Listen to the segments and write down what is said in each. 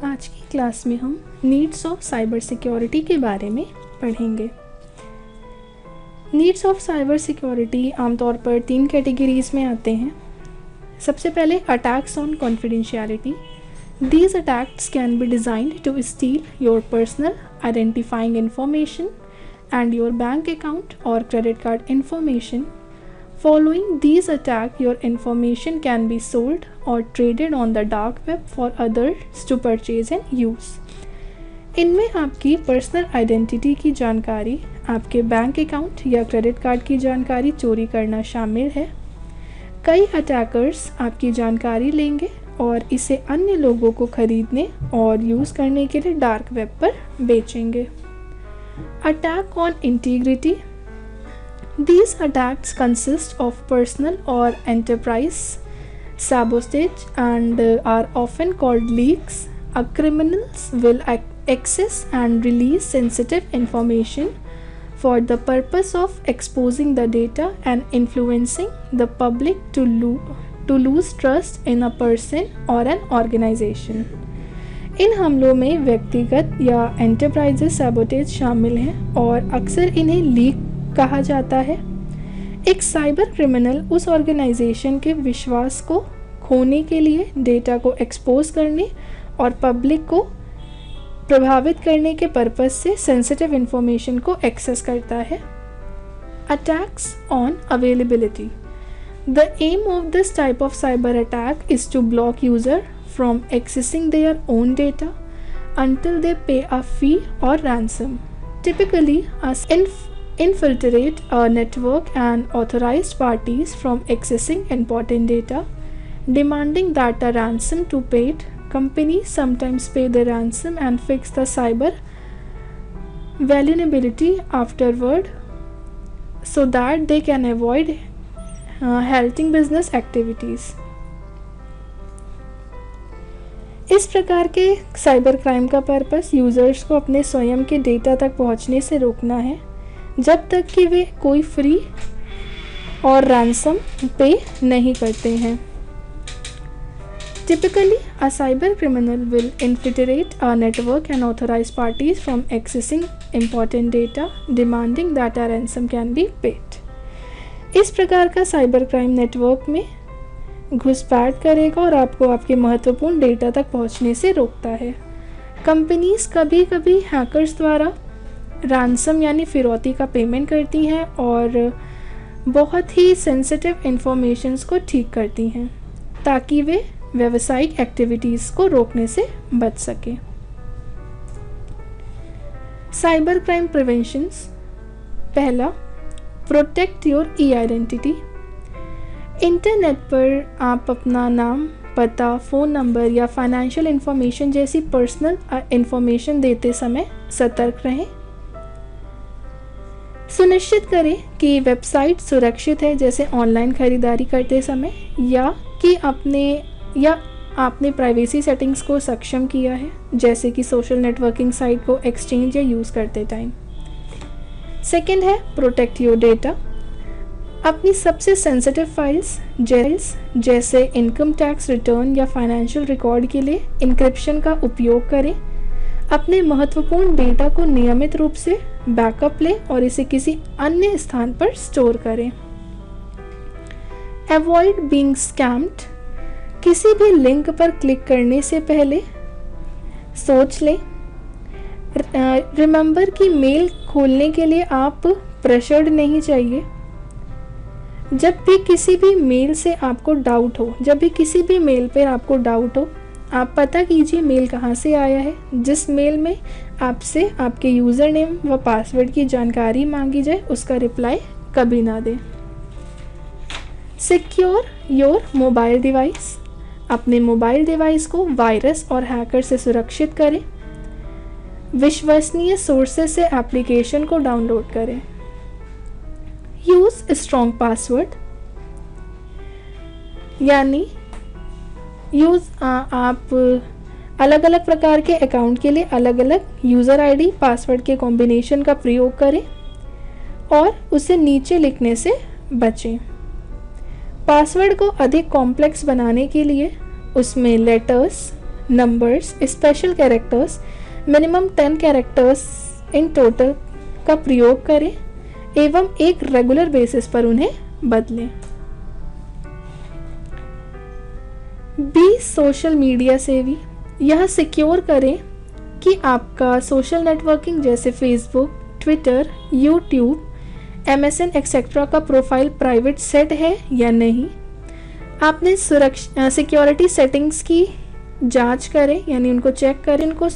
आज की क्लास में हम नीड्स ऑफ साइबर सिक्योरिटी के बारे में पढ़ेंगे। नीड्स ऑफ साइबर सिक्योरिटी आमतौर पर 3 कैटेगरीज में आते हैं। सबसे पहले attacks on confidentiality. These attacks can be designed to steal your personal identifying information and your bank account or credit card information. Following these attacks, your information can be sold or traded on the dark web for others to purchase and use. इनमें आपकी personal identity की जानकारी, आपके bank account या credit card की जानकारी चोरी करना शामिल है। कई अटैकर्स आपकी जानकारी लेंगे और इसे अन्य लोगों को खरीदने और यूज़ करने के लिए डार्क वेब पर बेचेंगे। Attack on integrity. These attacks consist of personal or enterprise sabotage and are often called leaks. Criminals will access and release sensitive information for the purpose of exposing the data and influencing the public to lose trust in a person or an organization. इन हमलों में व्यक्तिगत या enterprises sabotage शामिल हैं और अक्सर इन्हें leak कहा जाता है। एक साइबर क्रिमिनल उस ऑर्गेनाइजेशन के विश्वास को खोने के लिए डेटा को एक्सपोज करने और पब्लिक को प्रभावित करने के पर्पस से सेंसिटिव इंफॉर्मेशन को एक्सेस करता है। Attacks on availability. The aim of this type of cyber attack is to block user from accessing their own data until they pay a fee or ransom. Typically, infiltrate a network and authorized parties from accessing important data, demanding that a ransom to paid. Companies sometimes pay the ransom and fix the cyber vulnerability afterward so that they can avoid halting business activities. इस प्रकार के cyber crime का purpose users को अपने स्वयं के data तक पहुंचने से रोकना है जब तक कि वे कोई फ्री और रैंसम पे नहीं करते हैं। Typically, a cyber criminal will infiltrate a network and authorize parties from accessing important data, demanding that a ransom can be paid. इस प्रकार का साइबर क्राइम नेटवर्क में घुसपैठ करेगा और आपको आपके महत्वपूर्ण डेटा तक पहुंचने से रोकता है। कंपनीज कभी कभी हैकर्स द्वारा रैंसम यानी फिरौती का पेमेंट करती हैं और बहुत ही सेंसिटिव इंफॉर्मेशंस को ठीक करती हैं ताकि वे व्यावसायिक एक्टिविटीज़ को रोकने से बच सकें। Cyber crime preventions. पहला, protect your e identity. Internet पर आप अपना नाम, पता, फ़ोन नंबर या फाइनेंशियल इंफॉर्मेशन जैसी पर्सनल इंफॉर्मेशन देते समय सतर्क रहें। सुनिश्चित करें कि वेबसाइट सुरक्षित है, जैसे ऑनलाइन खरीदारी करते समय, या कि आपने प्राइवेसी सेटिंग्स को सक्षम किया है, जैसे कि सोशल नेटवर्किंग साइट को एक्सचेंज या यूज़ करते टाइम। सेकंड है प्रोटेक्ट योर डेटा। अपनी सबसे सेंसिटिव फाइल्स जैसे इनकम टैक्स रिटर्न या फाइनेंशियल रिकॉर्ड के लिए इंक्रिप्शन का उपयोग करें। अपने महत्वपूर्ण डेटा को नियमित रूप से बैकअप लें और इसे किसी अन्य स्थान पर स्टोर करें। Avoid being scammed. किसी भी लिंक पर क्लिक करने से पहले सोच लें। रिमेंबर कि मेल खोलने के लिए आप प्रेशर्ड नहीं चाहिए। जब भी किसी भी मेल पर आपको डाउट हो, आप पता कीजिए मेल कहाँ से आया है। जिस मेल में आपसे आपके यूज़र नेम व पासवर्ड की जानकारी मांगी जाए उसका रिप्लाई कभी ना दें। Secure your mobile device. अपने मोबाइल डिवाइस को वायरस और हैकर से सुरक्षित करें। विश्वसनीय सोर्सेस से एप्लीकेशन को डाउनलोड करें। यूज़ स्ट्रॉन्ग पासवर्ड, यानी आप अलग अलग प्रकार के अकाउंट के लिए अलग अलग यूज़र आईडी पासवर्ड के कॉम्बिनेशन का प्रयोग करें और उसे नीचे लिखने से बचें। पासवर्ड को अधिक कॉम्प्लेक्स बनाने के लिए उसमें letters, numbers, special characters, minimum 10 characters in total का प्रयोग करें एवं एक रेगुलर बेसिस पर उन्हें बदलें। बी सोशल मीडिया सेवी, यह सिक्योर करें कि आपका सोशल नेटवर्किंग जैसे Facebook, Twitter, YouTube, MSN etcetera का प्रोफाइल प्राइवेट सेट है या नहीं। आपने सिक्योरिटी सेटिंग्स की जांच करें, यानी उनको चेक करें, उनको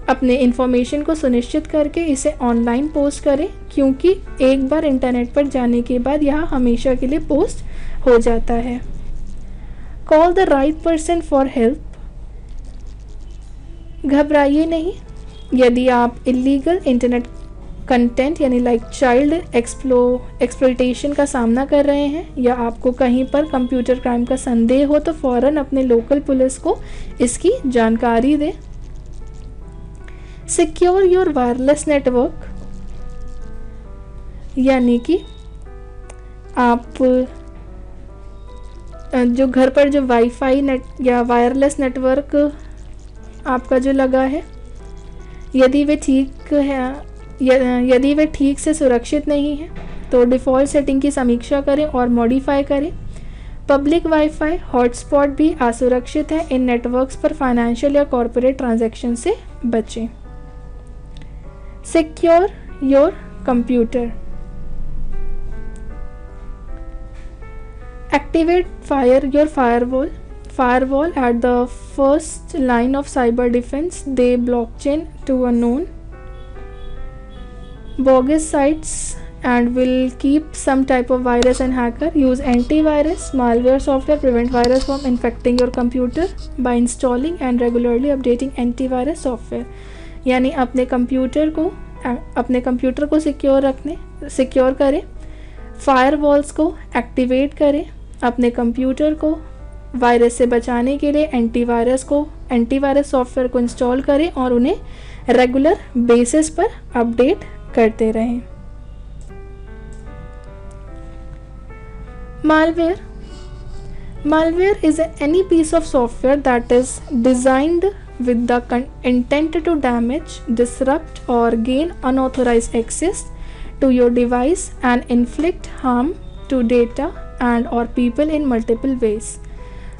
अपने इंफॉर्मेशन को सुनिश्चित करके इसे ऑनलाइन पोस्ट करें, क्योंकि एक बार इंटरनेट पर जाने के बाद यह हमेशा के लिए पोस्ट हो जाता है। Call the right person for help, घबराइए नहीं। यदि आप इलीगल इंटरनेट कंटेंट यानी लाइक चाइल्ड एक्सप्लॉयटेशन का सामना कर रहे हैं या आपको कहीं पर कंप्यूटर क्राइम का संदेह हो तो फ़ौरन अपने लोकल पुलिस को इसकी जानकारी दें। सिक्योर योर वायरलेस नेटवर्क, यानी कि आप जो घर पर जो वाईफाई नेट या वायरलेस नेटवर्क आपका जो लगा है, यदि वे ठीक से सुरक्षित नहीं है तो डिफ़ॉल्ट सेटिंग की समीक्षा करें और मॉडिफाई करें। पब्लिक वाईफाई हॉटस्पॉट भी असुरक्षित है। इन नेटवर्क्स पर फाइनेंशियल या कॉरपोरेट ट्रांजैक्शन से बचें। Secure your computer, activate your firewall at the first line of cyber defense. They blockchain to a known bogus sites and will keep some type of virus and hacker. Use antivirus malware software, prevent virus from infecting your computer by installing and regularly updating antivirus software. यानी अपने computer को secure करें, firewalls को activate करें, अपने computer को virus से बचाने के लिए एंटीवायरस सॉफ्टवेयर को इंस्टॉल करें और उन्हें रेगुलर बेसिस पर अपडेट करते रहें। Malware is any piece of software that is designed with the intent to damage, disrupt or gain unauthorized access to your device and inflict harm to data and or people in multiple ways.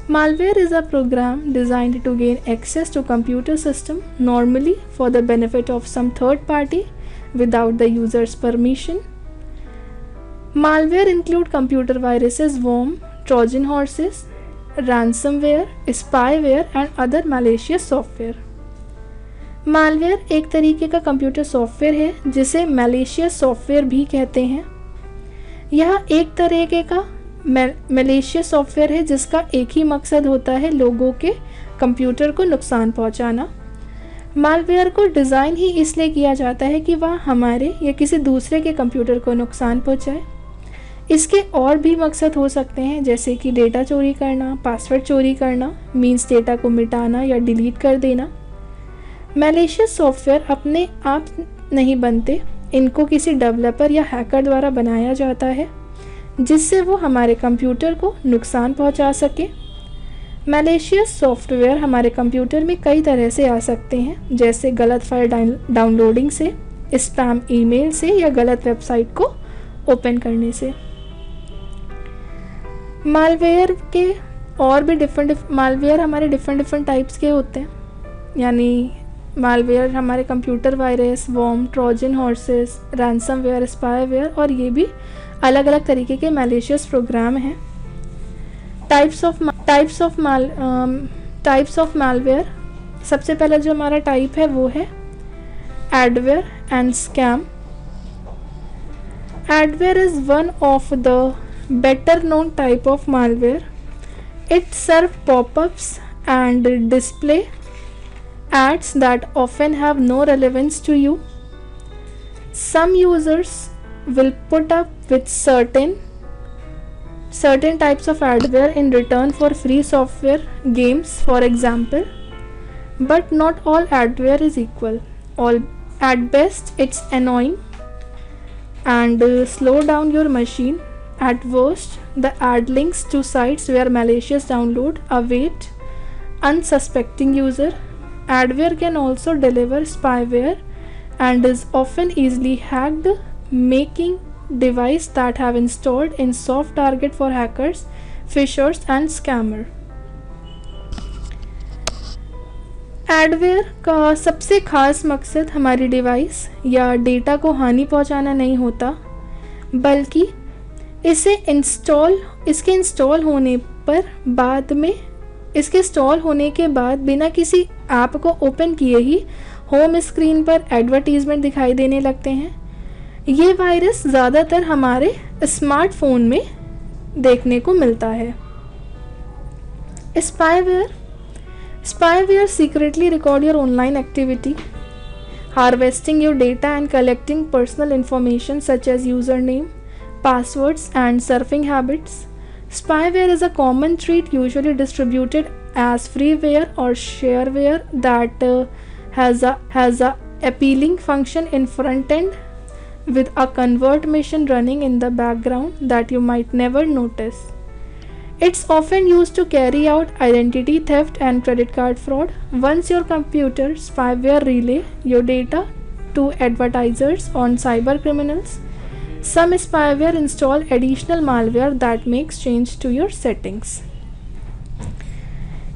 Malware is a program designed to gain access to computer system, normally for the benefit of some third party without the user's permission. Malware include computer viruses, worm, Trojan horses, ransomware, spyware and other malicious software. Malware एक तरीके का computer software है जिसे malicious software भी कहते हैं। यह एक तरीके का मैलिशियस सॉफ्टवेयर है जिसका एक ही मकसद होता है लोगों के कंप्यूटर को नुकसान पहुंचाना। मालवेयर को डिज़ाइन ही इसलिए किया जाता है कि वह हमारे या किसी दूसरे के कंप्यूटर को नुकसान पहुंचाए। इसके और भी मकसद हो सकते हैं, जैसे कि डेटा चोरी करना, पासवर्ड चोरी करना, मीन्स डेटा को मिटाना या डिलीट कर देना। मैलिशियस सॉफ्टवेयर अपने आप नहीं बनते, इनको किसी डेवलपर या हैकर द्वारा बनाया जाता है जिससे वो हमारे कंप्यूटर को नुकसान पहुंचा सके। मैलिशियस सॉफ्टवेयर हमारे कंप्यूटर में कई तरह से आ सकते हैं, जैसे गलत फाइल डाउनलोडिंग से, स्पैम ईमेल से या गलत वेबसाइट को ओपन करने से। मालवेयर हमारे डिफरेंट टाइप्स के होते हैं, यानी मालवेयर हमारे computer virus, worm, Trojan horses, ransomware, spyware और ये भी अलग अलग तरीके के मैलिशियस प्रोग्राम हैं। टाइप्स ऑफ मालवेयर, सबसे पहला जो हमारा टाइप है वो है adware and scam. Adware is one of the better known type of malware. It serves pop-ups and display ads that often have no relevance to you. Some users will put up with certain types of adware in return for free software, games for example. But not all adware is equal. At best it's annoying and slow down your machine. At worst, the ad links to sites where malicious download await unsuspecting user. Adware can also deliver spyware and is often easily hacked, making devices that have installed in soft target for hackers, phishers and scammer. Adware का सबसे ख़ास मकसद हमारी device या data को हानि पहुंचाना नहीं होता, बल्कि इसके इंस्टॉल होने के बाद बिना किसी ऐप को ओपन किए ही होम स्क्रीन पर एडवर्टीजमेंट दिखाई देने लगते हैं। ये वायरस ज़्यादातर हमारे स्मार्टफोन में देखने को मिलता है। Spyware secretly record your online activity, harvesting your data and collecting personal information such as username, passwords, and surfing habits. Spyware is a common threat usually distributed as freeware or shareware that has a appealing function in front end with a convert mission running in the background that you might never notice. It's often used to carry out identity theft and credit card fraud. Once your computer spyware relay your data to advertisers on cyber criminals, some spyware install additional malware that makes change to your settings.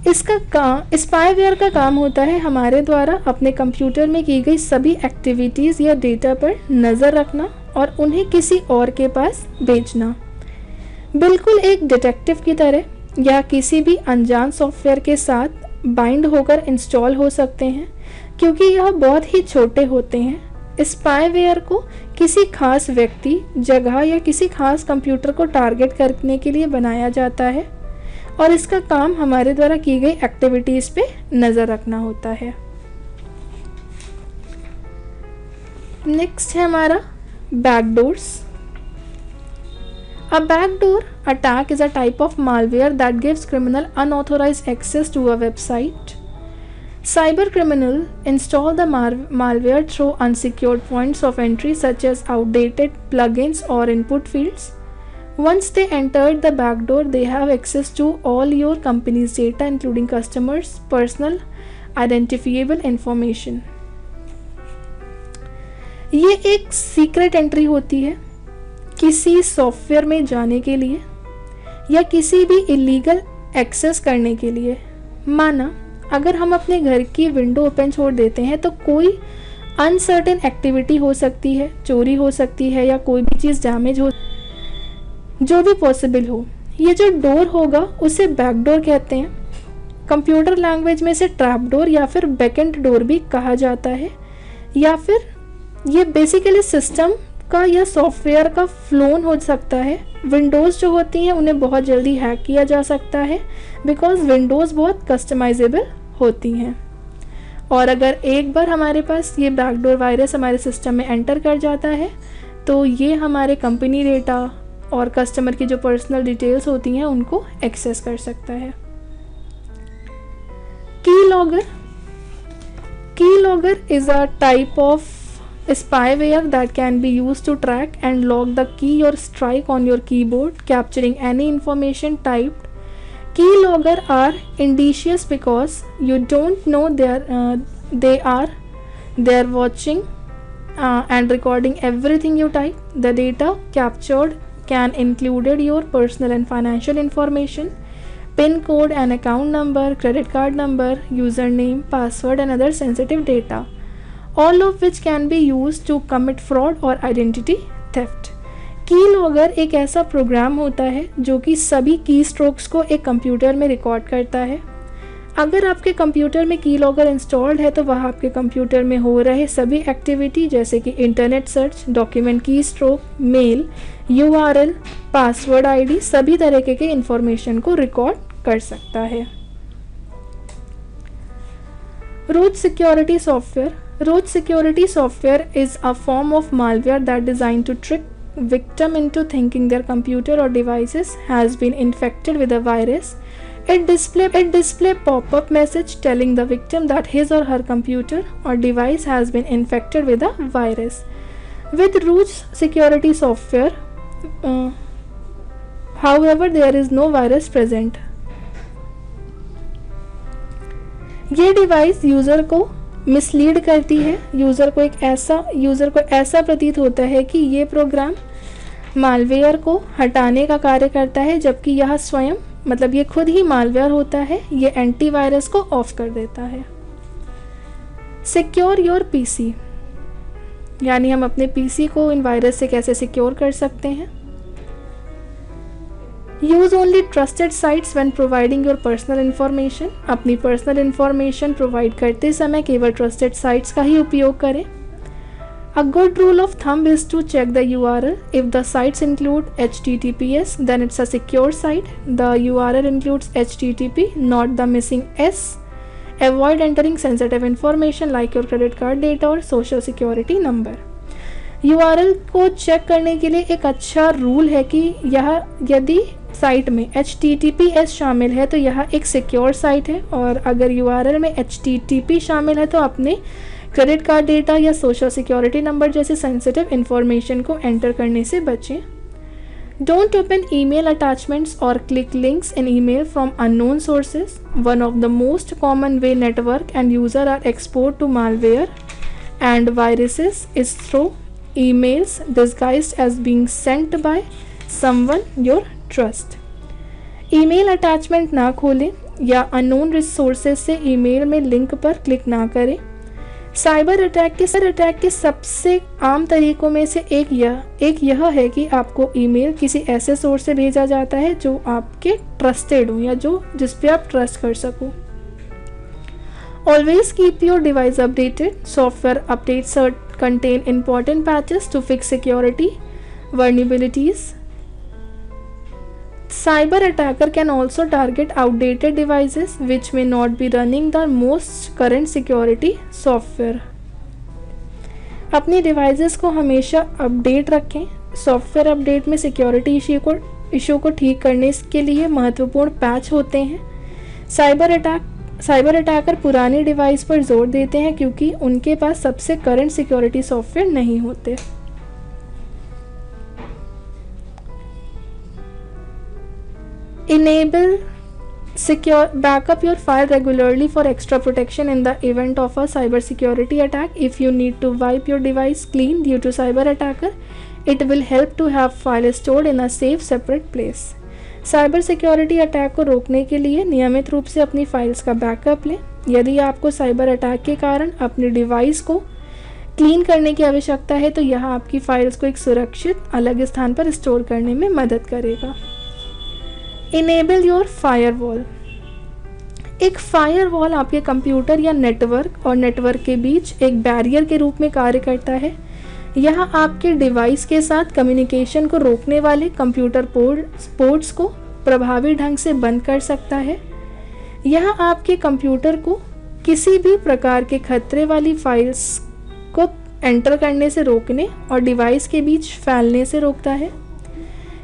Spyware का काम होता है हमारे द्वारा अपने computer में की गई सभी एक्टिविटीज़ या डेटा पर नज़र रखना और उन्हें किसी और के पास भेजना, बिल्कुल एक डिटेक्टिव की तरह, या किसी भी अनजान सॉफ्टवेयर के साथ बाइंड होकर इंस्टॉल हो सकते हैं। क्योंकि यह बहुत ही छोटे होते हैं, स्पाईवेयर को किसी खास व्यक्ति, जगह या किसी खास कंप्यूटर को टारगेट करने के लिए बनाया जाता है और इसका काम हमारे द्वारा की गई एक्टिविटीज़ पे नज़र रखना होता है। नेक्स्ट है हमारा backdoors. A backdoor attack is a type of malware that gives criminal unauthorized access to a website. Cyber criminals install the malware through unsecured points of entry such as outdated plugins or input fields. Once they entered the backdoor, they have access to all your company's data including customers' personal identifiable information. ये एक secret entry होती है किसी software में जाने के लिए या किसी भी इलीगल एक्सेस करने के लिए। माना अगर हम अपने घर की विंडो ओपन छोड़ देते हैं तो कोई अनसर्टेन एक्टिविटी हो सकती है, चोरी हो सकती है या कोई भी चीज़ डैमेज हो, जो भी पॉसिबल हो। ये जो डोर होगा उसे बैकडोर कहते हैं। कंप्यूटर लैंग्वेज में इसे ट्रैप डोर या फिर बैकएंड डोर भी कहा जाता है, या फिर ये बेसिकली सिस्टम का या सॉफ्टवेयर का क्लोन हो सकता है। विंडोज़ जो होती हैं उन्हें बहुत जल्दी हैक किया जा सकता है बिकॉज विंडोज़ बहुत कस्टमाइजेबल होती हैं। और अगर एक बार हमारे पास ये बैकडोर वायरस हमारे सिस्टम में एंटर कर जाता है तो ये हमारे कंपनी डेटा और कस्टमर की जो पर्सनल डिटेल्स होती हैं उनको एक्सेस कर सकता है। Keylogger is a type of spyware that can be used to track and log the key or strike on your keyboard, capturing any information typed. Keylogger are indicious because you don't know they are watching and recording everything you type. The data captured can include your personal and financial information, PIN code and account number, credit card number, username, password and other sensitive data, all of which can be used to commit fraud or identity theft. Keylogger एक ऐसा programme होता है जो कि सभी की strokes को एक कंप्यूटर में रिकॉर्ड करता है। अगर आपके कंप्यूटर में कीलॉगर इंस्टॉल्ड है तो वह आपके कंप्यूटर में हो रहे सभी एक्टिविटी जैसे कि internet search, document keystroke, mail, URL, password ID, सभी तरीके के इंफॉर्मेशन को रिकॉर्ड कर सकता है। Root security software. Root security software is a form of malware that designed to trick victim into thinking their computer or devices has been infected with a virus. It display pop-up message telling the victim that his or her computer or device has been infected with a virus. With root security software, however, there is no virus present. ये device user को mislead करती है, user को ऐसा प्रतीत होता है कि ये प्रोग्राम मालवेयर को हटाने का कार्य करता है, जबकि यह स्वयं मतलब ये खुद ही मालवेयर होता है, ये एंटीवायरस को ऑफ कर देता है। सिक्योर योर पीसी, यानी हम अपने पीसी को इन वायरस से कैसे सिक्योर कर सकते हैं। Use only trusted sites when providing your personal information, अपनी पर्सनल इन्फॉर्मेशन प्रोवाइड करते समय केवल ट्रस्टेड साइट्स का ही उपयोग करें। A good rule of thumb is to check the URL. If the sites include HTTPS, then it's a secure site. The URL includes HTTP, not the missing S. Avoid entering sensitive information like your credit card data or social security number. URL को check करने के लिए एक अच्छा rule है कि यदि site में HTTPS शामिल है तो यह एक सिक्योर साइट है, और अगर URL में HTTP शामिल है तो अपने क्रेडिट कार्ड डेटा या सोशल सिक्योरिटी नंबर जैसे सेंसिटिव इंफॉर्मेशन को एंटर करने से बचें। डोंट ओपन ईमेल अटैचमेंट्स और click links in email from unknown sources. One of the most common way network and user are export to malware and viruses is through emails disguised as being sent by someone your trust. Email attachment ना खोलें या unknown resources से email में link पर click ना करें। Cyber attack के सबसे आम तरीकों में से एक यह है कि आपको ईमेल किसी ऐसे सोर्स से भेजा जाता है जो आपके ट्रस्टेड हो या जिस पे आप ट्रस्ट कर सको। Always keep your device updated. Software updates contain important patches to fix security vulnerabilities. Cyber attacker can also target outdated devices which may not be running the most current security software. अपनी devices को हमेशा update रखें। Software update में security issue को ठीक करने के लिए महत्वपूर्ण पैच होते हैं। साइबर अटैकर पुरानी डिवाइस पर जोर देते हैं क्योंकि उनके पास सबसे करंट सिक्योरिटी सॉफ्टवेयर नहीं होते। Enable secure backup your file regularly for extra protection in the event of a cybersecurity attack. If you need to wipe your device clean due to cyber attacker, it will help to have file stored in a safe separate place. Cyber security attack को रोकने के लिए नियमित रूप से अपनी files का backup लें। यदि आपको साइबर अटैक के कारण अपनी डिवाइस को क्लीन करने की आवश्यकता है तो यह आपकी फाइल्स को एक सुरक्षित अलग स्थान पर स्टोर करने में मदद करेगा। Enable your firewall. एक फायरवॉल आपके कंप्यूटर या नेटवर्क के बीच एक बैरियर के रूप में कार्य करता है। यह आपके डिवाइस के साथ कम्युनिकेशन को रोकने वाले कंप्यूटर पोर्ट्स को प्रभावी ढंग से बंद कर सकता है। यह आपके कंप्यूटर को किसी भी प्रकार के खतरे वाली फाइल्स को एंटर करने से रोकने और डिवाइस के बीच फैलने से रोकता है।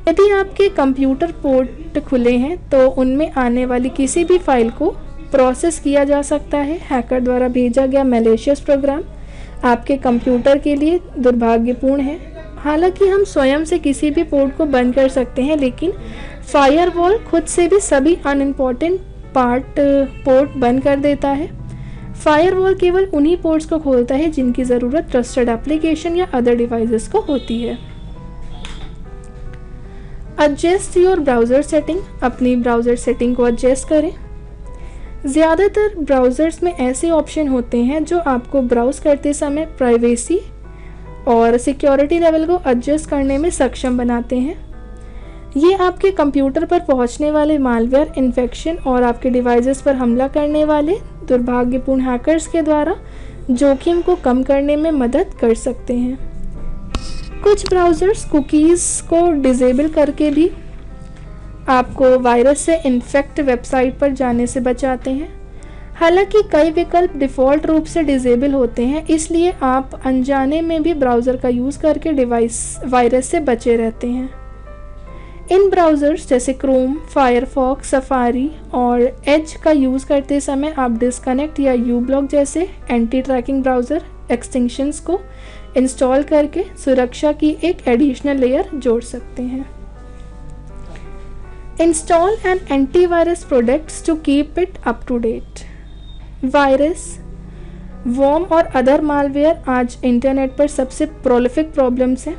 यदि आपके कंप्यूटर पोर्ट खुले हैं तो उनमें आने वाली किसी भी फाइल को प्रोसेस किया जा सकता है। हैकर द्वारा भेजा गया मैलिशियस प्रोग्राम आपके कंप्यूटर के लिए दुर्भाग्यपूर्ण है। हालांकि हम स्वयं से किसी भी पोर्ट को बंद कर सकते हैं, लेकिन फायरवॉल खुद से भी सभी अनइम्पॉर्टेंट पोर्ट बंद कर देता है। फायरवॉल केवल उन्हीं पोर्ट्स को खोलता है जिनकी ज़रूरत ट्रस्टेड एप्लीकेशन या अदर डिवाइसेस को होती है। Adjust your browser setting. अपनी ब्राउज़र सेटिंग को एडजस्ट करें। ज़्यादातर ब्राउज़र्स में ऐसे ऑप्शन होते हैं जो आपको ब्राउज़ करते समय प्राइवेसी और सिक्योरिटी लेवल को एडजस्ट करने में सक्षम बनाते हैं। ये आपके कंप्यूटर पर पहुंचने वाले मालवेयर इन्फेक्शन और आपके डिवाइसेस पर हमला करने वाले दुर्भाग्यपूर्ण हैकर्स के द्वारा जोखिम को कम करने में मदद कर सकते हैं। कुछ ब्राउज़र्स कुकीज़ को डिसेबल करके भी आपको वायरस से इन्फेक्ट वेबसाइट पर जाने से बचाते हैं। हालांकि कई विकल्प डिफ़ॉल्ट रूप से डिसेबल होते हैं, इसलिए आप अनजाने में भी ब्राउज़र का यूज़ करके वायरस से बचे रहते हैं। इन ब्राउज़र्स जैसे क्रोम, फायरफॉक्स, सफारी और एज का यूज़ करते समय आप डिस्कनेक्ट या यूब्लॉक जैसे एंटी ट्रैकिंग ब्राउज़र एक्सटेंशंस को इंस्टॉल करके सुरक्षा की एक एडिशनल लेयर जोड़ सकते हैं। Install an antivirus products to keep it up to date. Virus, worm और अदर मालवेयर आज इंटरनेट पर सबसे प्रोलिफिक प्रॉब्लम्स हैं।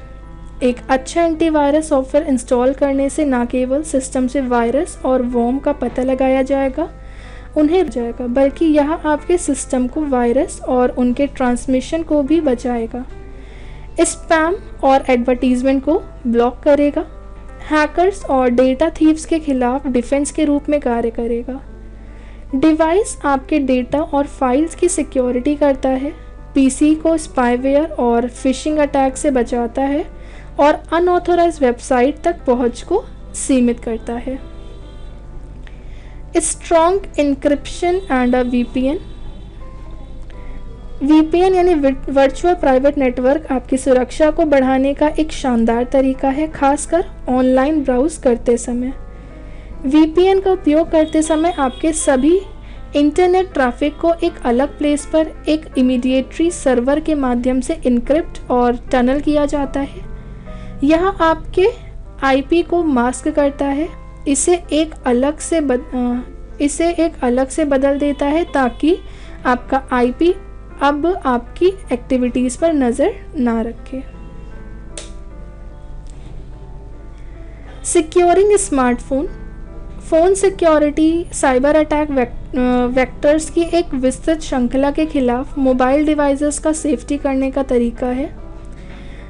एक अच्छा एंटीवायरस सॉफ्टवेयर इंस्टॉल करने से न केवल सिस्टम से वायरस और वॉर्म का पता लगाया जाएगा बल्कि यह आपके सिस्टम को वायरस और उनके ट्रांसमिशन को भी बचाएगा, स्पैम और एडवर्टीजमेंट को ब्लॉक करेगा, हैकर्स और डेटा थीव्स के खिलाफ डिफेंस के रूप में कार्य करेगा। डिवाइस आपके डेटा और फाइल्स की सिक्योरिटी करता है, पीसी को स्पाईवेयर और फिशिंग अटैक से बचाता है और अनऑथोराइज्ड वेबसाइट तक पहुंच को सीमित करता है। Strong encryption and a VPN यानी वर्चुअल प्राइवेट नेटवर्क आपकी सुरक्षा को बढ़ाने का एक शानदार तरीका है, खासकर ऑनलाइन ब्राउज करते समय। वीपीएन का उपयोग करते समय आपके सभी इंटरनेट ट्रैफिक को एक अलग प्लेस पर एक इमीडिएटरी सर्वर के माध्यम से इनक्रिप्ट और टनल किया जाता है। यह आपके आईपी को मास्क करता है, इसे एक अलग से बदल देता है ताकि आपका आईपी अब आपकी एक्टिविटीज़ पर नज़र ना रखे। Securing smartphone, phone security cyber attack vectors की एक विस्तृत श्रृंखला के खिलाफ मोबाइल डिवाइसेस का सेफ्टी करने का तरीका है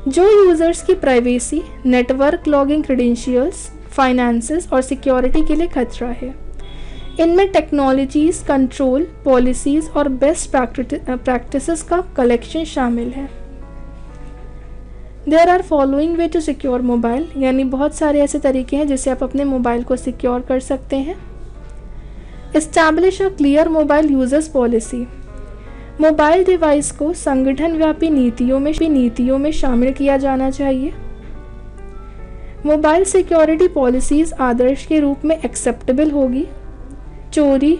जो यूज़र्स की privacy, network logging credentials, finances और सिक्योरिटी के लिए खतरा है। इनमें टेक्नोलॉजीज़, कंट्रोल, पॉलिसीज़ और बेस्ट प्रैक्टिसेस का कलेक्शन शामिल है। There are following way to secure mobile, यानी बहुत सारे ऐसे तरीके हैं जिससे आप अपने मोबाइल को सिक्योर कर सकते हैं। Establish a clear mobile users policy, mobile device को संगठन व्यापी नीतियों में शामिल किया जाना चाहिए। मोबाइल सिक्योरिटी पॉलिसीज़ आदर्श के रूप में एक्सेप्टेबल होगी, चोरी,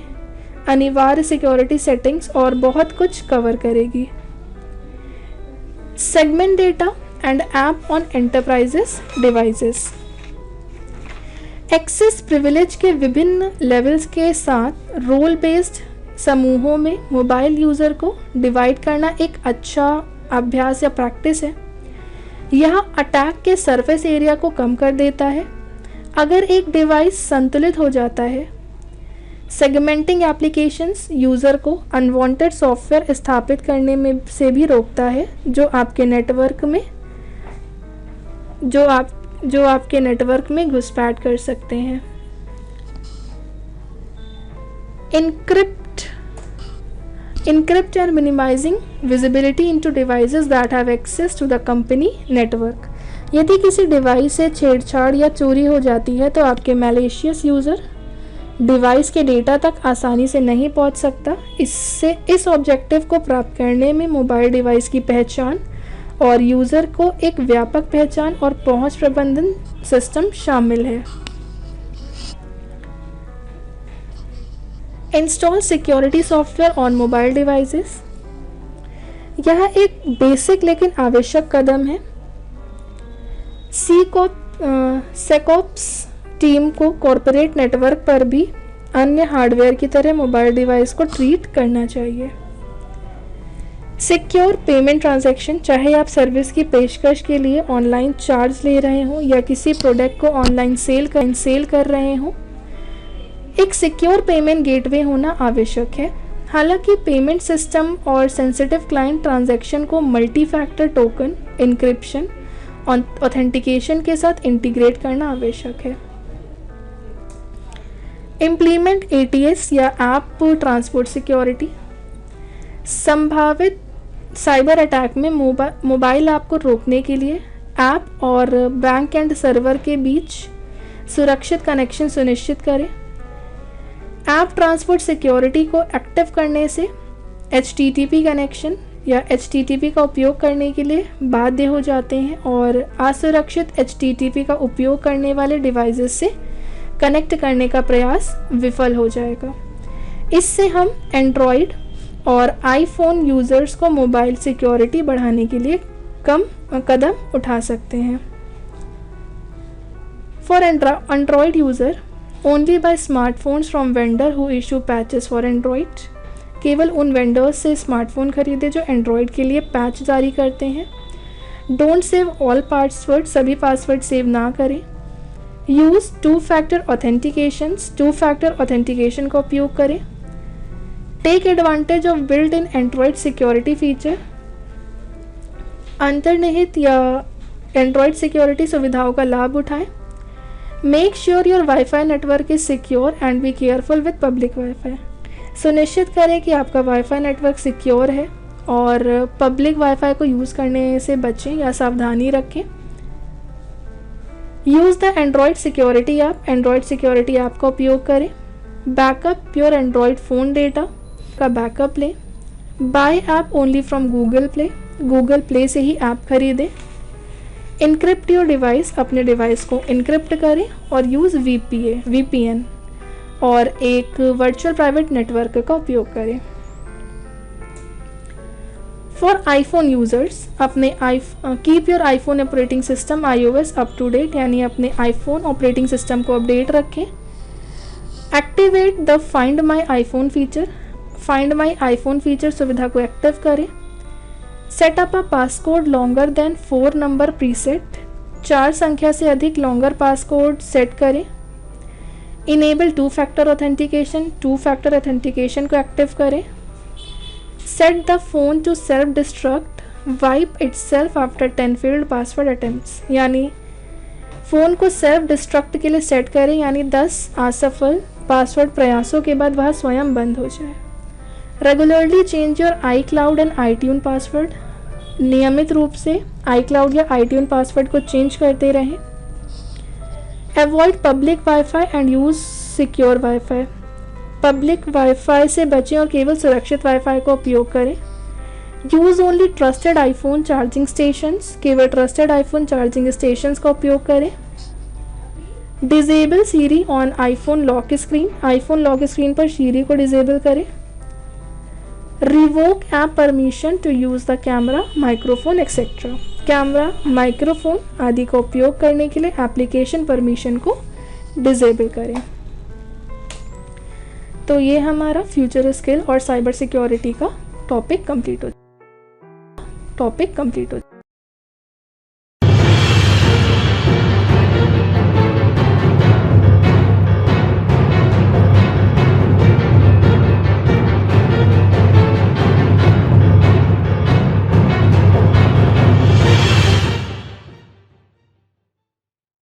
अनिवार्य सिक्योरिटी सेटिंग्स और बहुत कुछ कवर करेगी। Segment data and app on enterprises devices, access privilege के विभिन्न लेवल्स के साथ रोल बेस्ड समूहों में मोबाइल यूज़र को डिवाइड करना एक अच्छा अभ्यास या प्रैक्टिस है। यह अटैक के सरफेस एरिया को कम कर देता है। अगर एक डिवाइस संतुलित हो जाता है, सेगमेंटिंग एप्लीकेशंस यूज़र को अनवांटेड सॉफ्टवेयर स्थापित करने में से भी रोकता है जो आपके नेटवर्क में घुसपैठ कर सकते हैं। Encrypt and minimizing visibility into devices that have access to the company network. यदि किसी डिवाइस से छेड़छाड़ या चोरी हो जाती है तो आपके मैलिशियस यूज़र डिवाइस के डेटा तक आसानी से नहीं पहुंच सकता। इस ऑब्जेक्टिव को प्राप्त करने में मोबाइल डिवाइस की पहचान और यूज़र को एक व्यापक पहचान और पहुंच प्रबंधन सिस्टम शामिल है। Install security software on mobile devices, यह एक बेसिक लेकिन आवश्यक कदम है। सेकॉप्स टीम को कॉर्पोरेट नेटवर्क पर भी अन्य हार्डवेयर की तरह मोबाइल डिवाइस को ट्रीट करना चाहिए। सिक्योर पेमेंट ट्रांजैक्शन, चाहे आप सर्विस की पेशकश के लिए ऑनलाइन चार्ज ले रहे हों या किसी प्रोडक्ट को ऑनलाइन सेल कर रहे हों, एक सिक्योर पेमेंट गेटवे होना आवश्यक है। हालांकि पेमेंट सिस्टम और सेंसिटिव क्लाइंट ट्रांजैक्शन को मल्टी फैक्टर टोकन, इंक्रिप्शन और ऑथेंटिकेशन के साथ इंटीग्रेट करना आवश्यक है। इम्प्लीमेंट एटीएस या ऐप ट्रांसपोर्ट सिक्योरिटी, संभावित साइबर अटैक में मोबाइल ऐप को रोकने के लिए ऐप और बैंक एंड सर्वर के बीच सुरक्षित कनेक्शन सुनिश्चित करें। ऐप ट्रांसपोर्ट सिक्योरिटी को एक्टिव करने से HTTP कनेक्शन या HTTP का उपयोग करने के लिए बाध्य हो जाते हैं और असुरक्षित HTTP का उपयोग करने वाले डिवाइसेस से कनेक्ट करने का प्रयास विफल हो जाएगा। इससे हम एंड्रॉयड और आईफोन यूज़र्स को मोबाइल सिक्योरिटी बढ़ाने के लिए कम कदम उठा सकते हैं। For Android user, only by smartphones from vendor who issue patches for Android केवल उन वेंडर्स से स्मार्टफोन खरीदे जो एंड्रॉयड के लिए पैच जारी करते हैं। डोंट सेव ऑल पासवर्ड, सभी पासवर्ड सेव ना करें। यूज़ टू फैक्टर ऑथेंटिकेशन का उपयोग करें। Take advantage of built in Android security feature, अंतर्निहित या एंड्रॉयड सिक्योरिटी सुविधाओं का लाभ उठाएं। Make sure your wifi network is secure and be careful with public wifi, सुनिश्चित करें कि आपका वाईफाई नेटवर्क सिक्योर है और पब्लिक वाईफाई को यूज़ करने से बचें या सावधानी रखें। Use the Android security app, Android security app का उपयोग करें। Backup your Android phone data का बैकअप लें। By app only from Google play, Google play से ही ऐप खरीदें। इनक्रिप्ट योर डिवाइस, अपने डिवाइस को इनक्रिप्ट करें और यूज़ VPN और एक वर्चुअल प्राइवेट नेटवर्क का उपयोग करें। फॉर आईफोन यूज़र्स, अपने keep your iPhone operating system iOS up to date, यानी अपने आईफोन ऑपरेटिंग सिस्टम को अपडेट रखें। Activate the find my iPhone feature, find my iPhone feature सुविधा को एक्टिव करें। Set up a passcode longer than 4 number preset, 4 संख्या से अधिक लॉन्गर पासकोड सेट करें। Enable two factor authentication, two factor authentication को एक्टिव करें। Set the phone to self destruct, wipe itself after 10 failed password attempts, यानी phone को self destruct के लिए सेट करें, यानी 10 असफल पासवर्ड प्रयासों के बाद वह स्वयं बंद हो जाए। Regularly change your iCloud and iTunes password, नियमित रूप से iCloud या iTunes पासवर्ड को चेंज करते रहें। Avoid public wifi and use secure wifi, public wifi से बचें और केवल सुरक्षित वाईफाई का उपयोग करें। Use only trusted iPhone charging stations, केवल ट्रस्टेड आईफोन चार्जिंग स्टेशंस का उपयोग करें। Disable Siri on iPhone lock screen, iPhone lock screen पर सीरी को डिजेबल करें। Revoke app permission to use the camera, microphone etcetera, camera, microphone आदि का उपयोग करने के लिए एप्लीकेशन परमिशन को डिजेबल करें। तो ये हमारा फ्यूचर स्किल और साइबर सिक्योरिटी का टॉपिक कंप्लीट हो